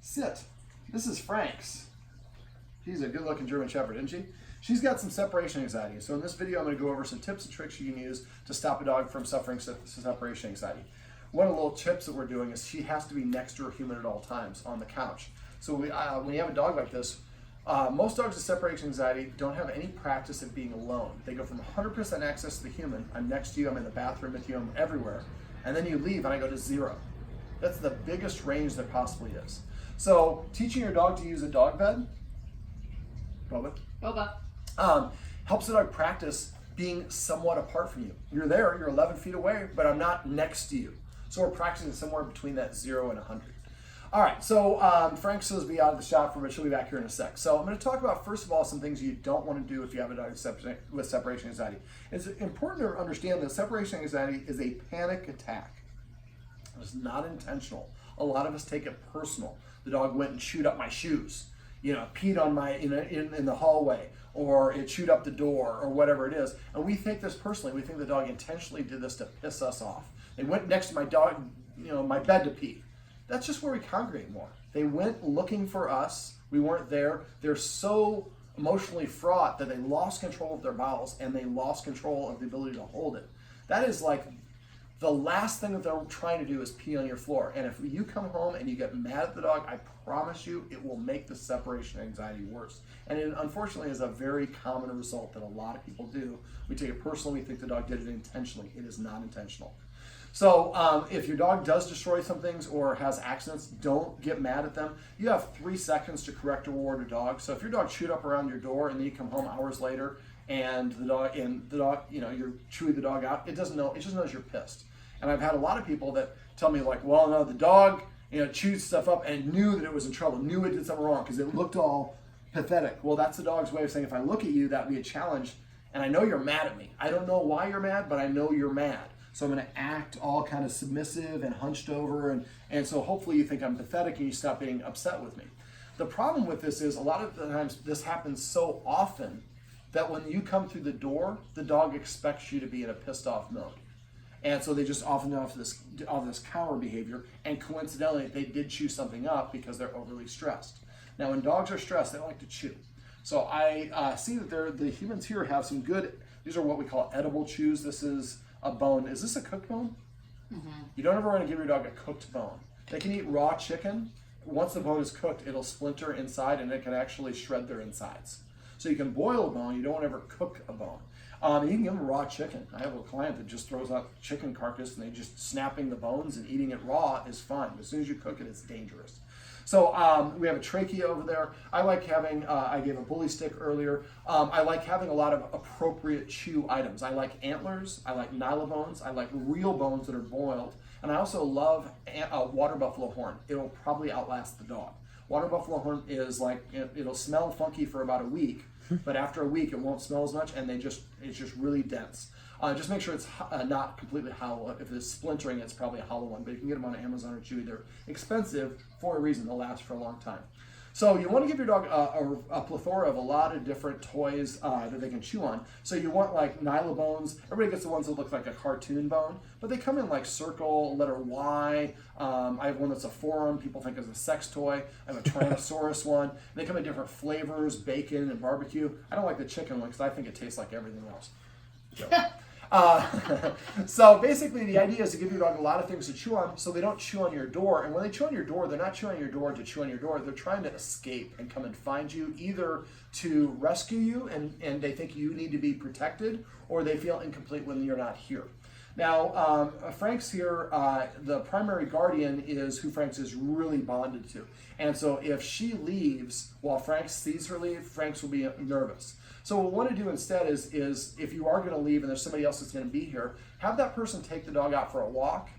Sit. This is Franks. She's a good-looking German Shepherd, isn't she? She's got some separation anxiety. So in this video, I'm going to go over some tips and tricks you can use to stop a dog from suffering separation anxiety. One of the little tips that we're doing is she has to be next to her human at all times on the couch. So when you have a dog like this, most dogs with separation anxiety don't have any practice of being alone. They go from 100% access to the human, I'm next to you, I'm in the bathroom with you, I'm everywhere, and then you leave and I go to 0. That's the biggest range there possibly is. So teaching your dog to use a dog bed, Boba, helps the dog practice being somewhat apart from you. You're there, you're 11 feet away, but I'm not next to you. So we're practicing somewhere between that 0 and 100. All right, so Frank says be out of the shop for a bit. She'll be back here in a sec. So I'm going to talk about, first of all, some things you don't want to do if you have a dog with separation anxiety. It's important to understand that separation anxiety is a panic attack. It's not intentional. A lot of us take it personal. The dog went and chewed up my shoes, peed on my in the hallway, or it chewed up the door, or whatever it is. And we think this personally. We think the dog intentionally did this to piss us off. They went next to my dog, my bed to pee. That's just where we congregate more. They went looking for us. We weren't there. They're so emotionally fraught that they lost control of their bowels and they lost control of the ability to hold it. That is like the last thing that they're trying to do is pee on your floor. And if you come home and you get mad at the dog, I promise you it will make the separation anxiety worse. And it unfortunately is a very common result that a lot of people do. We take it personally. We think the dog did it intentionally. It is not intentional. So if your dog does destroy some things or has accidents, don't get mad at them. You have 3 seconds to correct or reward a dog. So if your dog chewed up around your door and then you come home hours later and the dog, you're chewing the dog out, it doesn't know, it just knows you're pissed. And I've had a lot of people that tell me like, well, no, the dog, chewed stuff up and knew that it was in trouble, knew it did something wrong because it looked all pathetic. Well, that's the dog's way of saying, if I look at you, that'd be a challenge. And I know you're mad at me. I don't know why you're mad, but I know you're mad. So I'm going to act all kind of submissive and hunched over. And so hopefully you think I'm pathetic and you stop being upset with me. The problem with this is a lot of the times this happens so often that when you come through the door, the dog expects you to be in a pissed off mode. And so they just often have this cower behavior. And coincidentally, they did chew something up because they're overly stressed. Now, when dogs are stressed, they like to chew. So I see that the humans here have some good, these are what we call edible chews. This is a bone. Is this a cooked bone? Mm-hmm. You don't ever want to give your dog a cooked bone. They can eat raw chicken. Once the bone is cooked, it'll splinter inside and it can actually shred their insides. So you can boil a bone. You don't want to ever cook a bone. You can give them raw chicken. I have a client that just throws out chicken carcass and they just snapping the bones and eating it raw is fine. As soon as you cook it, it's dangerous. So we have a trachea over there. I like having, I gave a bully stick earlier. I like having a lot of appropriate chew items. I like antlers, I like nylobones, I like real bones that are boiled. And I also love water buffalo horn. It'll probably outlast the dog. Water buffalo horn is like, it'll smell funky for about a week, but after a week it won't smell as much and it's just really dense. Just make sure it's not completely hollow. If it's splintering, it's probably a hollow one, but you can get them on Amazon or Chewy. They're expensive for a reason. They'll last for a long time. So you want to give your dog a plethora of a lot of different toys that they can chew on. So you want like nylobones. Everybody gets the ones that look like a cartoon bone, but they come in like circle, letter Y. I have one that's a forearm. People think is a sex toy. I have a Tyrannosaurus one. They come in different flavors, bacon and barbecue. I don't like the chicken one because I think it tastes like everything else. So. So basically the idea is to give your dog a lot of things to chew on so they don't chew on your door. And when they chew on your door, they're not chewing on your door to chew on your door. They're trying to escape and come and find you, either to rescue you and they think you need to be protected, or they feel incomplete when you're not here. Now, Frank's here, the primary guardian is who Frank's is really bonded to. And so if she leaves while Frank sees her leave, Frank's will be nervous. So what we want to do instead is if you are going to leave and there's somebody else that's going to be here, have that person take the dog out for a walk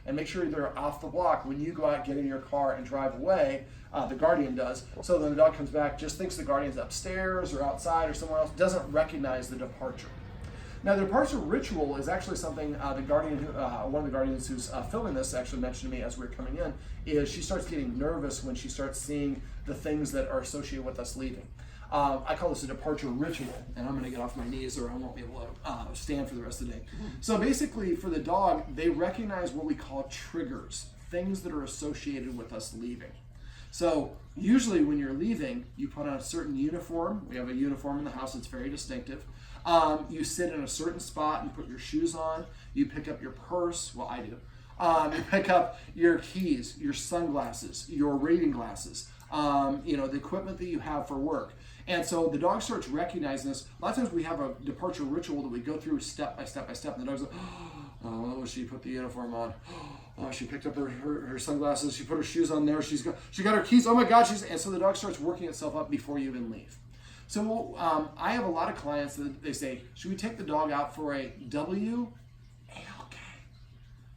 and make sure they're off the block. When you go out, get in your car and drive away, the guardian does. So then the dog comes back, just thinks the guardian's upstairs or outside or somewhere else, doesn't recognize the departure. Now, the departure ritual is actually something the guardian, one of the guardians who's filming this actually mentioned to me as we were coming in, is she starts getting nervous when she starts seeing the things that are associated with us leaving. I call this a departure ritual, and I'm going to get off my knees or I won't be able to stand for the rest of the day. So basically, for the dog, they recognize what we call triggers, things that are associated with us leaving. So usually when you're leaving, you put on a certain uniform. We have a uniform in the house that's very distinctive. You sit in a certain spot and put your shoes on. You pick up your purse. Well, I do. You pick up your keys, your sunglasses, your reading glasses, the equipment that you have for work. And so the dog starts recognizing this. A lot of times we have a departure ritual that we go through step by step by step. And the dog's like, oh, she put the uniform on. Oh, she picked up her sunglasses. She put her shoes on there. She got her keys. Oh my God. And so the dog starts working itself up before you even leave. So I have a lot of clients that they say, should we take the dog out for a W?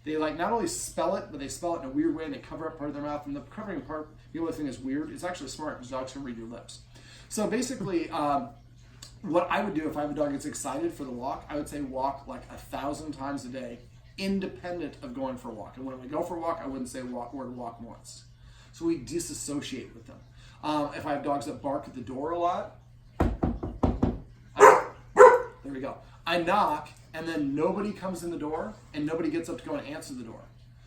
They not only spell it, but they spell it in a weird way and they cover up part of their mouth. And the covering part, the only thing is weird. It's actually smart because dogs can read your lips. So basically, what I would do if I have a dog that's excited for the walk, I would say walk 1,000 times a day, independent of going for a walk. And when we go for a walk, I wouldn't say walk once. So we disassociate with them. If I have dogs that bark at the door a lot, there we go. I knock, and then nobody comes in the door, and nobody gets up to go and answer the door.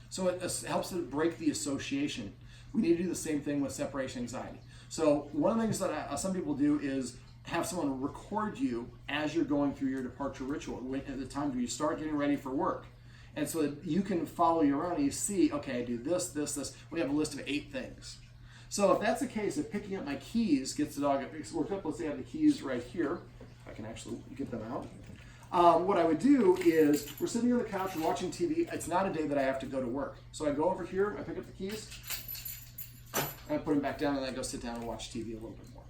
So it helps to break the association. We need to do the same thing with separation anxiety. So one of the things that some people do is have someone record you as you're going through your departure ritual at the time when you start getting ready for work. And so that you can follow you around and you see, okay, I do this, this, this. We have a list of 8 things. So if that's the case, if picking up my keys gets the dog worked up, let's say I have the keys right here. I can actually get them out. What I would do is, we're sitting on the couch, we're watching TV. It's not a day that I have to go to work. So I go over here, I pick up the keys, and I put them back down, and I go sit down and watch TV a little bit more.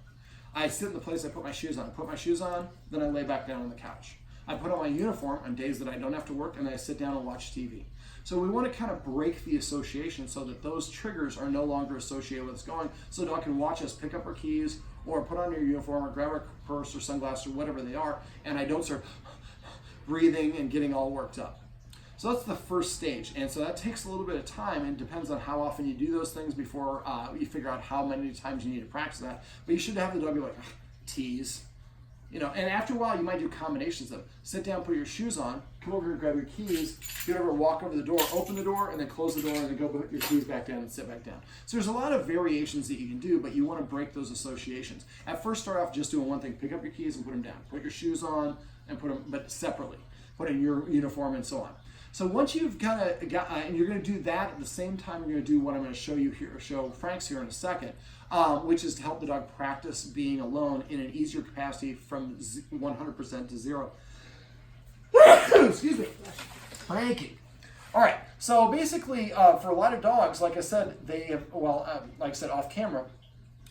I sit in the place, I put my shoes on. I put my shoes on, then I lay back down on the couch. I put on my uniform on days that I don't have to work, and then I sit down and watch TV. So we want to kind of break the association so that those triggers are no longer associated with us going, so the dog can watch us pick up our keys, or put on your uniform, or grab our purse or sunglasses, or whatever they are, and I don't start breathing and getting all worked up. So that's the first stage, and so that takes a little bit of time and depends on how often you do those things before you figure out how many times you need to practice that. But you should have the dog be like, tease. And after a while you might do combinations of sit down, put your shoes on, come over here, grab your keys, get over, walk over the door, open the door, and then close the door, and then go put your keys back down and sit back down. So there's a lot of variations that you can do, but you want to break those associations. At first, start off just doing one thing: pick up your keys and put them down. Put your shoes on and put them, but separately. Put in your uniform and so on. So once you've and you're going to do that at the same time, you're going to do what I'm going to show you here, show Franks here in a second, which is to help the dog practice being alone in an easier capacity from 100% to 0. Excuse me. Thank you. All right. So basically, for a lot of dogs, like I said, they have, like I said, off camera,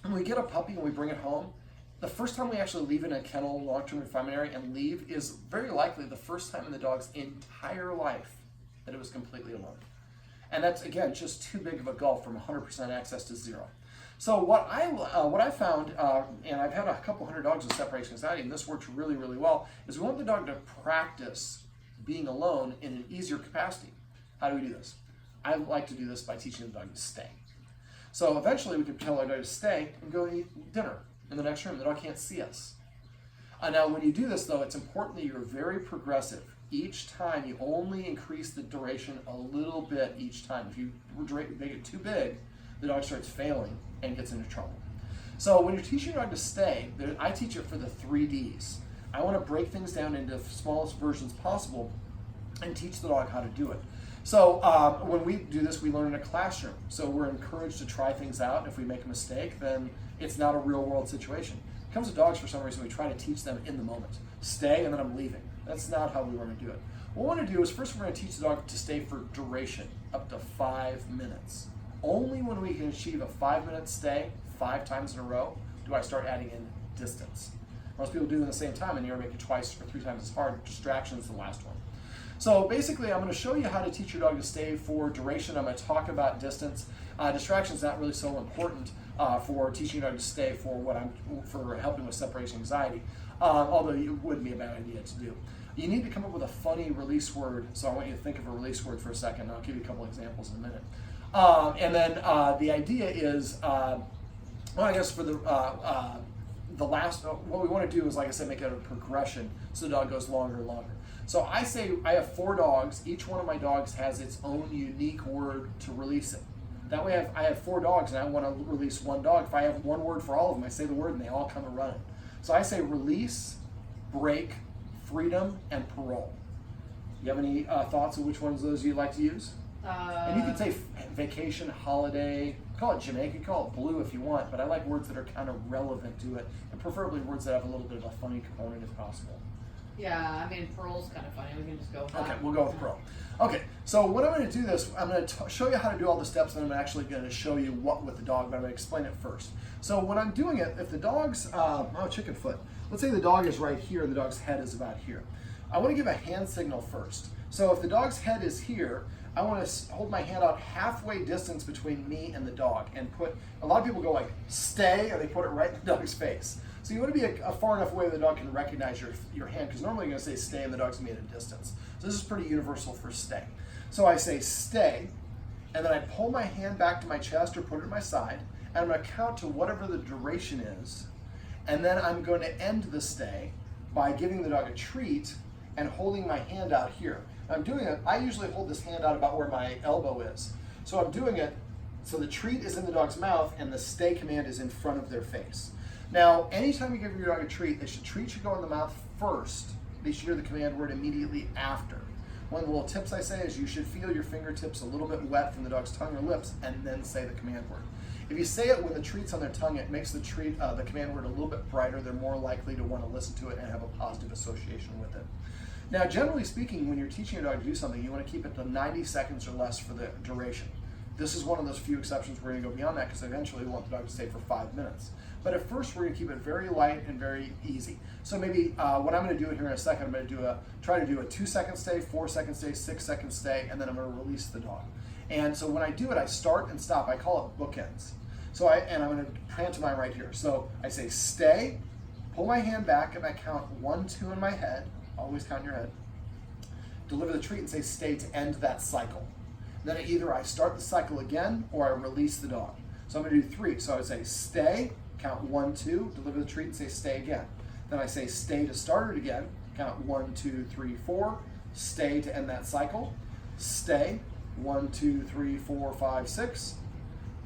when we get a puppy and we bring it home, the first time we actually leave in a kennel, long-term confinement area, and leave is very likely the first time in the dog's entire life that it was completely alone. And that's, again, just too big of a gulf from 100% access to 0. So what I found, and I've had a couple hundred dogs with separation anxiety, and this works really, really well, is we want the dog to practice being alone in an easier capacity. How do we do this? I like to do this by teaching the dog to stay. So eventually we can tell our dog to stay and go eat dinner in the next room. The dog can't see us. Now when you do this though, it's important that you're very progressive. Each time you only increase the duration a little bit each time. If you make it too big, the dog starts failing and gets into trouble. So when you're teaching your dog to stay, I teach it for the 3 Ds. I want to break things down into the smallest versions possible and teach the dog how to do it. So when we do this, we learn in a classroom. So we're encouraged to try things out. And if we make a mistake, then it's not a real world situation. When it comes to dogs, for some reason, we try to teach them in the moment. Stay, and then I'm leaving. That's not how we want to do it. What we want to do is first we're going to teach the dog to stay for duration, up to 5 minutes. Only when we can achieve a 5-minute stay 5 times in a row do I start adding in distance. Most people do it at the same time, and you're going to make it twice or 3 times as hard. Distraction is the last one. So basically, I'm going to show you how to teach your dog to stay for duration. I'm going to talk about distance. Distraction is not really so important for teaching your dog to stay for helping with separation anxiety, although it wouldn't be a bad idea to do. You need to come up with a funny release word, so I want you to think of a release word for a second. I'll give you a couple examples in a minute. And then the idea is, I guess for the last, what we want to do is, like I said, make it a progression so the dog goes longer and longer. So I say I have 4 dogs. Each one of my dogs has its own unique word to release it. That way I have 4 dogs and I want to release 1 dog. If I have 1 word for all of them, I say the word and they all come and run it. So I say release, break, freedom, and parole. You have any thoughts of which ones of those you'd like to use? And you can say vacation, holiday, call it Jamaica, call it blue if you want, but I like words that are kind of relevant to it, and preferably words that have a little bit of a funny component if possible. Yeah, I mean, parole's kind of funny. We can just go with that. Okay, we'll go with parole. Okay, so when I'm going to do this, I'm going to show you how to do all the steps, and I'm actually going to show you what with the dog, but I'm going to explain it first. So when I'm doing it, if the dog's, chicken foot, let's say the dog is right here and the dog's head is about here. I want to give a hand signal first. So if the dog's head is here, I want to hold my hand out halfway distance between me and the dog and put, a lot of people go like, stay, and they put it right in the dog's face. So you want to be a far enough away that the dog can recognize your hand, because normally you're going to say stay and the dog's going to be at a distance. So this is pretty universal for stay. So I say stay, and then I pull my hand back to my chest or put it at my side, and I'm going to count to whatever the duration is, and then I'm going to end the stay by giving the dog a treat and holding my hand out here. I'm doing it, I usually hold this hand out about where my elbow is. So I'm doing it, so the treat is in the dog's mouth and the stay command is in front of their face. Now, anytime you give your dog a treat should go in the mouth first. They should hear the command word immediately after. One of the little tips I say is you should feel your fingertips a little bit wet from the dog's tongue or lips and then say the command word. If you say it when the treat's on their tongue, it makes the command word a little bit brighter. They're more likely to want to listen to it and have a positive association with it. Now, generally speaking, when you're teaching your dog to do something, you want to keep it to 90 seconds or less for the duration. This is one of those few exceptions we're going to go beyond that, because eventually we want the dog to stay for 5 minutes. But at first, we're going to keep it very light and very easy. So maybe what I'm going to do here in a second, I'm going to try to do a 2-second stay, 4-second stay, 6-second stay, and then I'm going to release the dog. And so when I do it, I start and stop. I call it bookends. So I'm going to pantomime right here. So I say stay, pull my hand back, and I count 1, 2 in my head. Always count in your head. Deliver the treat and say stay to end that cycle. Then either I start the cycle again or I release the dog. So I'm going to do 3. So I would say stay, count 1, 2, deliver the treat and say stay again. Then I say stay to start it again, count 1, 2, 3, 4, stay to end that cycle, stay, 1, 2, 3, 4, 5, 6,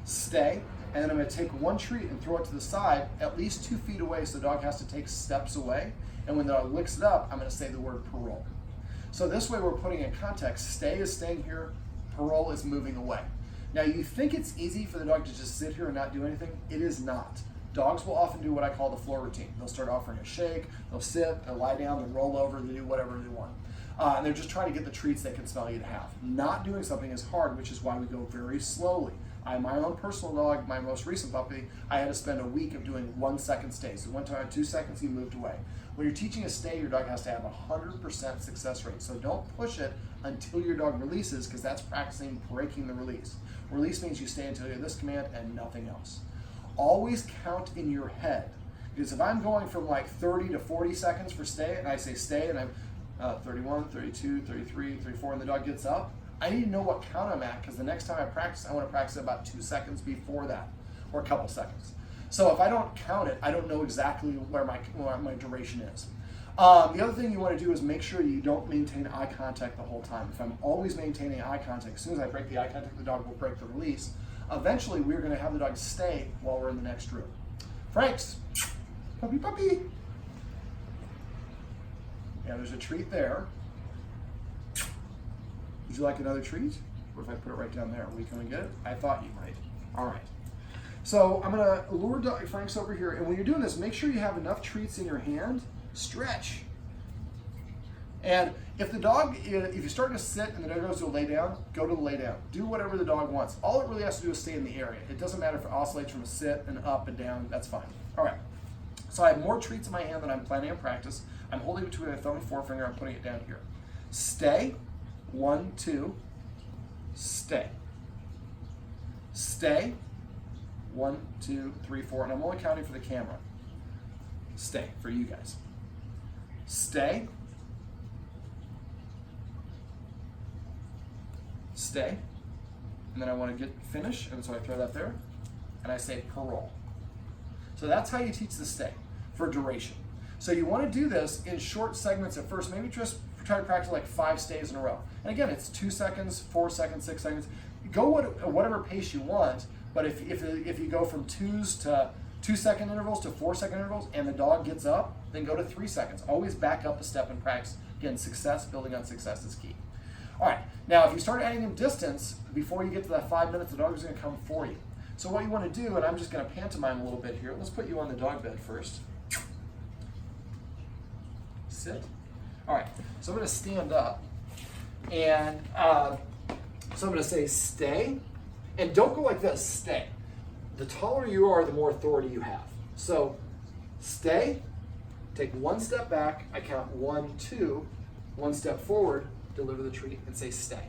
stay, and then I'm going to take 1 treat and throw it to the side at least 2 feet away, so the dog has to take steps away. And when the dog licks it up, I'm going to say the word parole. So this way we're putting in context, stay is staying here, parole is moving away. Now you think it's easy for the dog to just sit here and not do anything? It is not. Dogs will often do what I call the floor routine. They'll start offering a shake, they'll sit, they'll lie down, they'll roll over, they do whatever they want. And they're just trying to get the treats they can smell you to have. Not doing something is hard, which is why we go very slowly. My own personal dog, my most recent puppy, I had to spend a week of doing 1-second stays. So 1 time, 2 seconds, he moved away. When you're teaching a stay, your dog has to have a 100% success rate. So don't push it until your dog releases, because that's practicing breaking the release. Release means you stay until you have this command and nothing else. Always count in your head, because if I'm going from like 30 to 40 seconds for stay, and I say stay, and I'm 31, 32, 33, 34, and the dog gets up, I need to know what count I'm at, because the next time I practice, I want to practice about 2 seconds before that, or a couple seconds. So if I don't count it, I don't know exactly where my duration is. The other thing you want to do is make sure you don't maintain eye contact the whole time. If I'm always maintaining eye contact, as soon as I break the eye contact, the dog will break the release. Eventually, we're going to have the dog stay while we're in the next room. Franks, puppy, puppy. Yeah, there's a treat there. Would you like another treat? What if I put it right down there? Will you come and get it? I thought you might. All right. So I'm going to lure Franks over here, and when you're doing this, make sure you have enough treats in your hand. Stretch. And if the dog, if you're starting to sit and the dog goes to lay down, go to the lay down. Do whatever the dog wants. All it really has to do is stay in the area. It doesn't matter if it oscillates from a sit and up and down. That's fine. All right. So I have more treats in my hand than I'm planning on practice. I'm holding between my thumb and forefinger. I'm putting it down here. Stay. 1, 2. Stay. Stay. 1, 2, 3, 4. And I'm only counting for the camera. Stay for you guys. Stay. Stay. And then I want to finish, and so I throw that there, and I say parole. So that's how you teach the stay for duration. So you want to do this in short segments at first. Maybe just try to practice like 5 stays in a row. And again, it's 2 seconds, 4 seconds, 6 seconds. go whatever pace you want, but if you go from 2s to 2-second intervals to 4-second intervals and the dog gets up, then go to 3 seconds. Always back up a step in practice. Again, success, building on success is key. All right, now if you start adding in distance, before you get to that 5 minutes, the dog is gonna come for you. So what you wanna do, and I'm just gonna pantomime a little bit here, let's put you on the dog bed first. Sit. All right, so I'm gonna stand up, and so I'm gonna say stay, and don't go like this, stay. The taller you are, the more authority you have. So stay, take 1 step back, I count 1, 2, 1 step forward, deliver the treat, and say stay.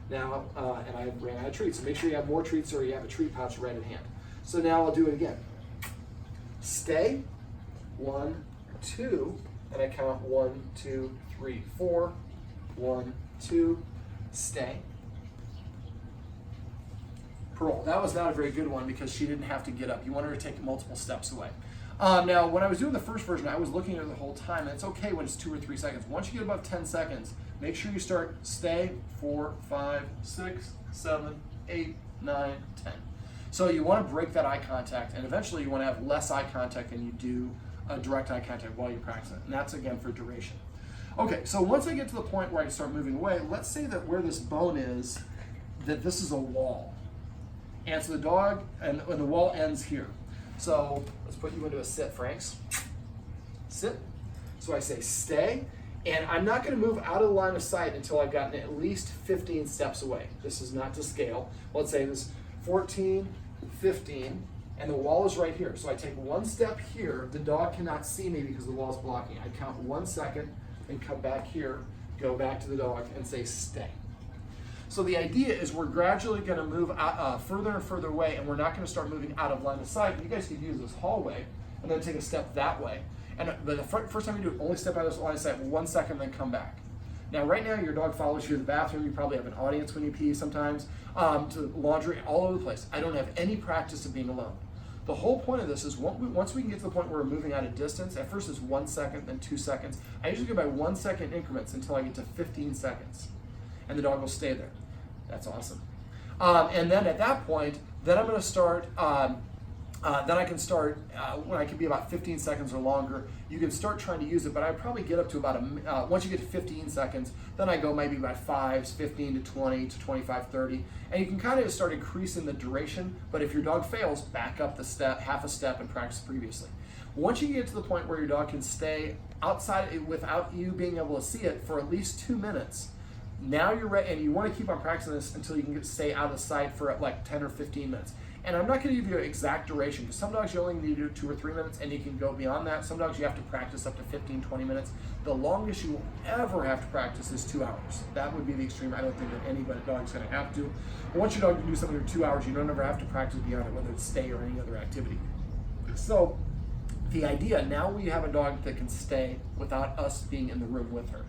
Now, and I ran out of treats, so make sure you have more treats or you have a treat pouch right at hand. So now I'll do it again. Stay, 1, 2, and I count 1, 2, 3, 4, 1, 2, stay. Pearl, that was not a very good one because she didn't have to get up. You want her to take multiple steps away. Now, when I was doing the first version, I was looking at her the whole time, and it's okay when it's 2 or 3 seconds. Once you get above 10 seconds, make sure you start stay, 4, 5, 6, 7, 8, 9, 10. So you want to break that eye contact, and eventually you want to have less eye contact than you do direct eye contact while you practice it, and that's again for duration. Okay, so once I get to the point where I start moving away, let's say that where this bone is, that this is a wall. And so the dog, and the wall ends here. So let's put you into a sit, Franks. Sit. So I say stay, and I'm not gonna move out of the line of sight until I've gotten at least 15 steps away. This is not to scale. Let's say this 14, 15, and the wall is right here. So I take 1 step here. The dog cannot see me because the wall is blocking. I count 1 second and come back here, go back to the dog and say stay. So the idea is we're gradually going to move out, further and further away, and we're not going to start moving out of line of sight. You guys could use this hallway and then take a step that way. And the first time you do it, only step out of this line of sight 1 second, then come back. Now, right now, your dog follows you to the bathroom. You probably have an audience when you pee sometimes, to laundry, all over the place. I don't have any practice of being alone. The whole point of this is once we can get to the point where we're moving out of distance, at first it's 1 second, then 2 seconds. I usually go by 1 second increments until I get to 15 seconds. And the dog will stay there. That's awesome. And then at that point, then I'm going to start, then I can start, when I can be about 15 seconds or longer, you can start trying to use it, but I probably get up to about, once you get to 15 seconds, then I go maybe about 5s, 15 to 20 to 25, 30, and you can kind of start increasing the duration, but if your dog fails, back up the step, half a step and practice previously. Once you get to the point where your dog can stay outside without you being able to see it for at least 2 minutes, now you're ready, and you want to keep on practicing this until you can stay out of sight for like 10 or 15 minutes. And I'm not going to give you an exact duration, because some dogs you only need to do 2 or 3 minutes, and you can go beyond that. Some dogs you have to practice up to 15, 20 minutes. The longest you will ever have to practice is 2 hours. That would be the extreme. I don't think that anybody dog's going to have to. But once your dog can do something for 2 hours, you don't ever have to practice beyond it, whether it's stay or any other activity. So the idea, now we have a dog that can stay without us being in the room with her.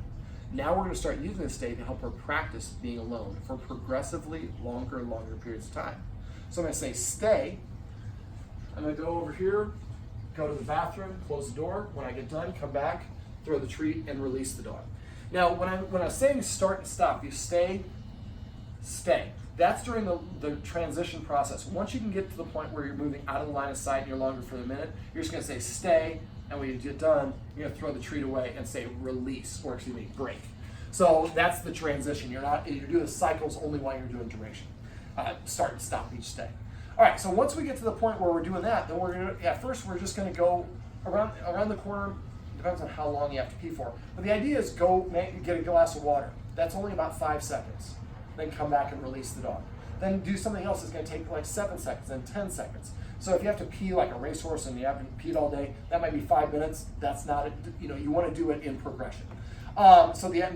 Now we're going to start using this stay to help her practice being alone for progressively longer and longer periods of time. So I'm going to say stay. I'm going to go over here, go to the bathroom, close the door. When I get done, come back, throw the treat, and release the dog. Now, when I'm saying start and stop, you stay, stay. That's during the transition process. Once you can get to the point where you're moving out of the line of sight and you're longer for the minute, you're just going to say stay, and when you get done, you're going to throw the treat away and say release, or excuse me, break. So that's the transition. You do the cycles only while you're doing duration. Start and stop each stay. All right, so once we get to the point where we're doing that, then at first we're just going to go around the corner. Depends on how long you have to pee for. But the idea is get a glass of water. That's only about 5 seconds. Then come back and release the dog. Then do something else that's going to take like 7 seconds, then 10 seconds. So if you have to pee like a racehorse and you haven't peed all day, that might be 5 minutes. That's not, you want to do it in progression. So the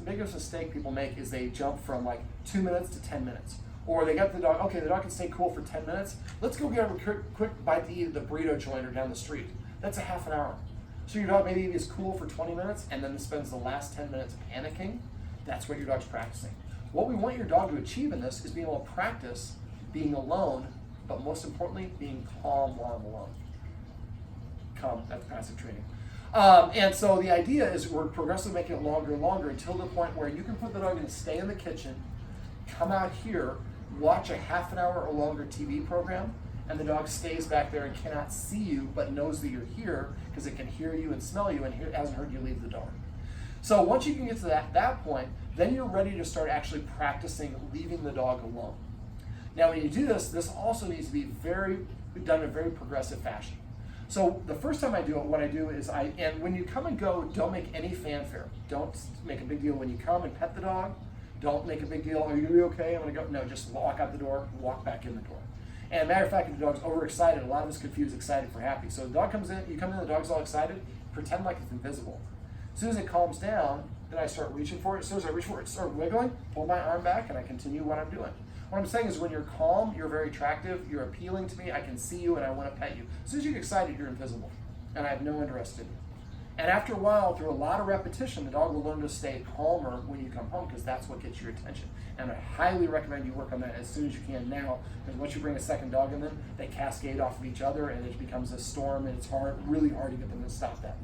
biggest mistake people make is they jump from like 2 minutes to 10 minutes. Or they got the dog, okay, the dog can stay cool for 10 minutes. Let's go get a quick bite to eat at the burrito joint or down the street. That's a half an hour. So your dog maybe is cool for 20 minutes and then spends the last 10 minutes panicking. That's what your dog's practicing. What we want your dog to achieve in this is being able to practice being alone, but most importantly, being calm while I'm alone. Calm, that's passive training. And so the idea is we're progressively making it longer and longer until the point where you can put the dog in stay in the kitchen, come out here, watch a half an hour or longer TV program, and the dog stays back there and cannot see you, but knows that you're here because it can hear you and smell you and hasn't heard you leave the door. So once you can get to that point, then you're ready to start actually practicing leaving the dog alone. Now when you do this, this also needs to be done in a very progressive fashion. So the first time I do it, what I do is and when you come and go, don't make any fanfare. Don't make a big deal when you come and pet the dog. Don't make a big deal, are you okay? I'm gonna go. No, just walk out the door, walk back in the door. And matter of fact, if the dog's overexcited, a lot of us confuse excited for happy. So the dog comes in, you come in, the dog's all excited, pretend like it's invisible. As soon as it calms down, then I start reaching for it. As soon as I reach for it, start wiggling, pull my arm back, and I continue what I'm doing. What I'm saying is when you're calm, you're very attractive, you're appealing to me, I can see you, and I want to pet you. As soon as you get excited, you're invisible, and I have no interest in you. And after a while, through a lot of repetition, the dog will learn to stay calmer when you come home because that's what gets your attention. And I highly recommend you work on that as soon as you can now, because once you bring a second dog in them, they cascade off of each other and it becomes a storm, and it's really hard to get them to stop that.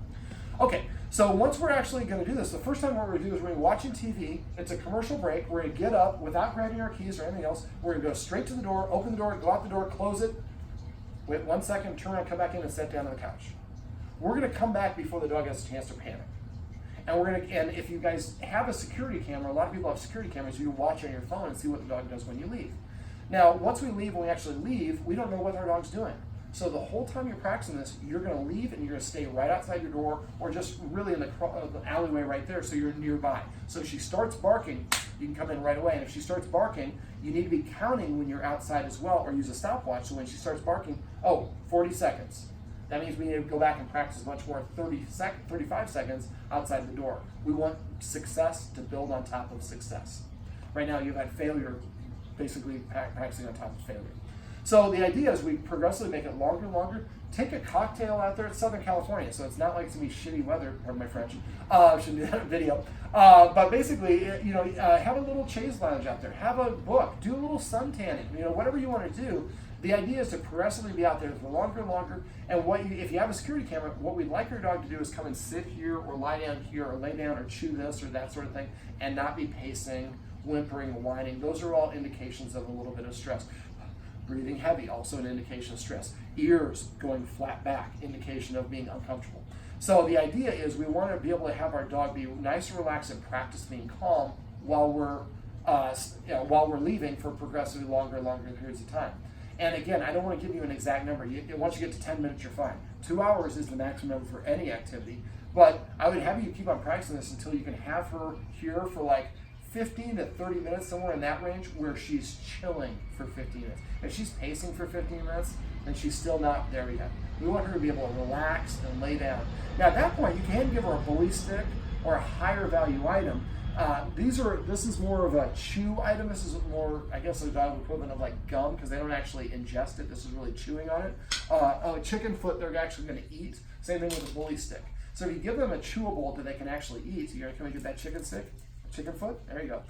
Okay, so once we're actually going to do this, the first time what we're going to do is we're going to be watching TV. It's a commercial break. We're going to get up without grabbing our keys or anything else. We're going to go straight to the door, open the door, go out the door, close it, wait 1 second, turn around, come back in, and sit down on the couch. We're going to come back before the dog has a chance to panic. And if you guys have a security camera, a lot of people have security cameras, you can watch on your phone and see what the dog does when you leave. Now, once we leave, when we actually leave, we don't know what our dog's doing. So the whole time you're practicing this, you're going to leave and you're going to stay right outside your door or just really in the alleyway right there so you're nearby. So if she starts barking, you can come in right away. And if she starts barking, you need to be counting when you're outside as well or use a stopwatch. So when she starts barking, 40 seconds. That means we need to go back and practice much more 35 seconds outside the door. We want success to build on top of success. Right now you've had failure basically practicing on top of failure. So the idea is we progressively make it longer and longer. Take a cocktail out there. It's Southern California, so it's not like it's going to be shitty weather, pardon my French. Shouldn't do that in video. But basically, have a little chaise lounge out there. Have a book. Do a little sun tanning. Whatever you want to do. The idea is to progressively be out there for longer and longer. And if you have a security camera, what we'd like your dog to do is come and sit here or lie down here or lay down or chew this or that sort of thing and not be pacing, whimpering, whining. Those are all indications of a little bit of stress. Breathing heavy, also an indication of stress. Ears going flat back, indication of being uncomfortable. So the idea is we want to be able to have our dog be nice and relaxed and practice being calm while we're leaving for progressively longer and longer periods of time. And again, I don't want to give you an exact number. Once you get to 10 minutes, you're fine. 2 hours is the maximum number for any activity. But I would have you keep on practicing this until you can have her here for like 15 to 30 minutes, somewhere in that range, where she's chilling for 15 minutes. If she's pacing for 15 minutes, then she's still not there yet. We want her to be able to relax and lay down. Now at that point, you can give her a bully stick or a higher value item. This is more of a chew item. This is more, I guess, a dog equivalent of like gum because they don't actually ingest it. This is really chewing on it. A chicken foot they're actually going to eat. Same thing with a bully stick. So if you give them a chewable that they can actually eat, you're going to come and get that chicken stick, chicken foot, there you go.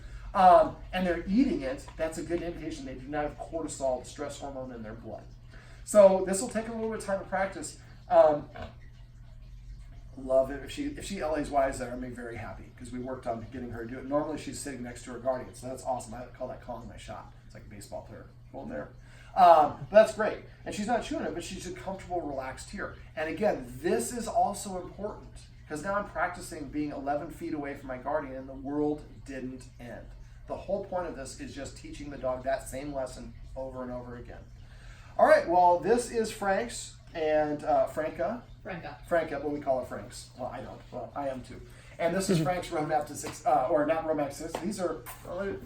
And they're eating it, that's a good indication they do not have cortisol, the stress hormone in their blood. So this will take a little bit of time to practice. Love it. If she LA's wise there, I'm very happy because we worked on getting her to do it. Normally she's sitting next to her guardian, so that's awesome. I call that calling my shot. It's like a baseball player going there. But that's great. And she's not chewing it, but she's comfortable, relaxed here. And again, this is also important because now I'm practicing being 11 feet away from my guardian and the world didn't end. The whole point of this is just teaching the dog that same lesson over and over again. All right, well, this is Franks and Franca, but we call her Franks. Well, I don't. Well, I am too. And this is Frank's Roadmap to 6, or not Roadmap to 6. These are,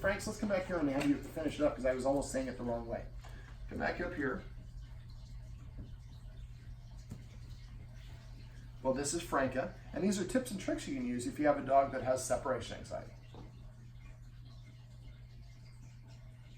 Franks, let's come back here and have you finish it up because I was almost saying it the wrong way. Come back up here. Well, this is Franca, and these are tips and tricks you can use if you have a dog that has separation anxiety.